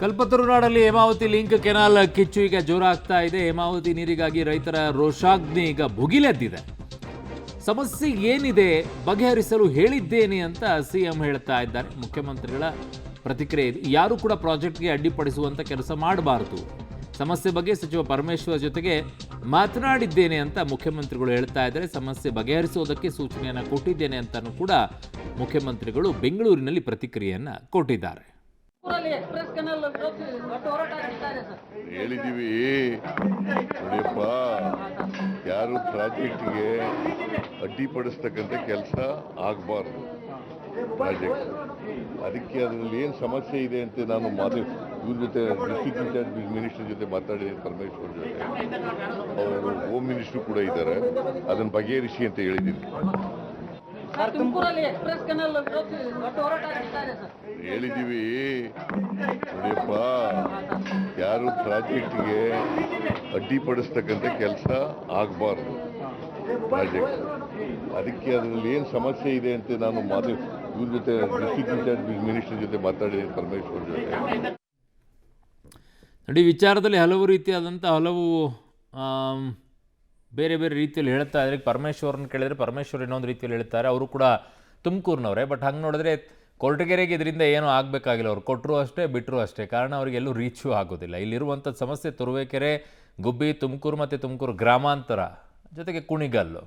ಕಲ್ಪತರುನಾಡಲ್ಲಿ Hemavathi link canal ಕಿಚ್ಚು ಈಗ ಜೋರಾಗ್ತಾ ಇದೆ. ಹೇಮಾವತಿ ನೀರಿಗಾಗಿ ರೈತರ ರೋಷಾಗ್ನಿ ಈಗ ಭುಗಿಲೆದ್ದಿದೆ. ಸಮಸ್ಯೆ ಏನಿದೆ ಬಗೆಹರಿಸಲು ಹೇಳಿದ್ದೇನೆ ಅಂತ ಸಿಎಂ ಹೇಳ್ತಾ ಇದ್ದಾರೆ. ಮುಖ್ಯಮಂತ್ರಿಗಳ ಪ್ರತಿಕ್ರಿಯೆ ಇದೆ. ಯಾರು ಕೂಡ ಪ್ರಾಜೆಕ್ಟ್ಗೆ ಅಡ್ಡಿಪಡಿಸುವಂತ ಕೆಲಸ ಮಾಡಬಾರದು. ಸಮಸ್ಯೆ ಬಗ್ಗೆ ಸಚಿವ ಪರಮೇಶ್ವರ್ ಜೊತೆಗೆ ಮಾತನಾಡಿದ್ದೇನೆ ಅಂತ ಮುಖ್ಯಮಂತ್ರಿಗಳು ಹೇಳ್ತಾ ಇದ್ದಾರೆ. ಸಮಸ್ಯೆ ಬಗೆಹರಿಸುವುದಕ್ಕೆ ಸೂಚನೆಯನ್ನು ಕೊಟ್ಟಿದ್ದೇನೆ ಅಂತಲೂ ಕೂಡ ಮುಖ್ಯಮಂತ್ರಿಗಳು ಬೆಂಗಳೂರಿನಲ್ಲಿ ಪ್ರತಿಕ್ರಿಯೆಯನ್ನು ಕೊಟ್ಟಿದ್ದಾರೆ. ಹೇಳಿದೀವಿ ನೋಡಿಯಪ್ಪ, ಯಾರು ಪ್ರಾಜೆಕ್ಟ್ಗೆ ಅಡ್ಡಿಪಡಿಸ್ತಕ್ಕಂಥ ಕೆಲಸ ಆಗಬಾರ್ದು. ಪ್ರಾಜೆಕ್ಟ್ ಅದಕ್ಕೆ ಅದರಲ್ಲಿ ಏನು ಸಮಸ್ಯೆ ಇದೆ ಅಂತ ನಾನು ಇವ್ರ ಜೊತೆ ಡಿಸ್ಟ್ರಿಕ್ಟ್ ಇನ್ಚಾರ್ಜ್ ಮಿನಿಸ್ಟರ್ ಜೊತೆ ಮಾತಾಡಿದ್ದೀನಿ, ಪರಮೇಶ್ವರ್ ಜೊತೆ. ಅವರು ಹೋಮ್ ಮಿನಿಸ್ಟ್ರು ಕೂಡ ಇದ್ದಾರೆ. ಅದನ್ನು ಬಗೆಹರಿಸಿ ಅಂತ ಹೇಳಿದ್ದೀನಿ. ಹೇಳಿದೀವಿ ನೋಡಿಯಪ್ಪ, ಯಾರು ಪ್ರಾಜೆಕ್ಟ್ಗೆ ಅಡ್ಡಿಪಡಿಸ್ತಕ್ಕಂಥ ಕೆಲಸ ಆಗಬಾರ್ದು. ಪ್ರಾಜೆಕ್ಟ್ ಅದಕ್ಕೆ ಅದರಲ್ಲಿ ಏನು ಸಮಸ್ಯೆ ಇದೆ ಅಂತ ನಾನು ಇವ್ರ ಜೊತೆ ಡಿಸ್ಟ್ರಿಕ್ಟ್ ಇನ್ಚಾರ್ಜ್ ಮಿನಿಸ್ಟರ್ ಜೊತೆ ಮಾತಾಡಿದ್ದೀನಿ, ಪರಮೇಶ್ವರ್ ಜೊತೆ. ನೋಡಿ, ವಿಚಾರದಲ್ಲಿ ಹಲವು ಬೇರೆ ಬೇರೆ ರೀತಿಯಲ್ಲಿ ಹೇಳ್ತಾ ಇದ್ದಾರೆ. ಪರಮೇಶ್ವರನ್ನ ಕೇಳಿದರೆ ಪರಮೇಶ್ವರ್ ಇನ್ನೊಂದು ರೀತಿಯಲ್ಲಿ ಹೇಳ್ತಾರೆ. ಅವರು ಕೂಡ ತುಮಕೂರಿನವರೇ. ಬಟ್ ಹಂಗೆ ನೋಡಿದ್ರೆ ಕೊರಟಗೆರೆಗೆ ಇದರಿಂದ ಏನೂ ಆಗಬೇಕಾಗಿಲ್ಲ. ಅವ್ರು ಕೊಟ್ಟರು ಅಷ್ಟೇ, ಬಿಟ್ಟರು ಅಷ್ಟೇ. ಕಾರಣ ಅವರಿಗೆಲ್ಲೂ ರೀಚೂ ಆಗೋದಿಲ್ಲ. ಇಲ್ಲಿರುವಂಥ ಸಮಸ್ಯೆ ತುರುವೇಕೆರೆ, ಗುಬ್ಬಿ, ತುಮಕೂರು ಮತ್ತು ತುಮಕೂರು ಗ್ರಾಮಾಂತರ ಜೊತೆಗೆ ಕುಣಿಗಲ್ಲು.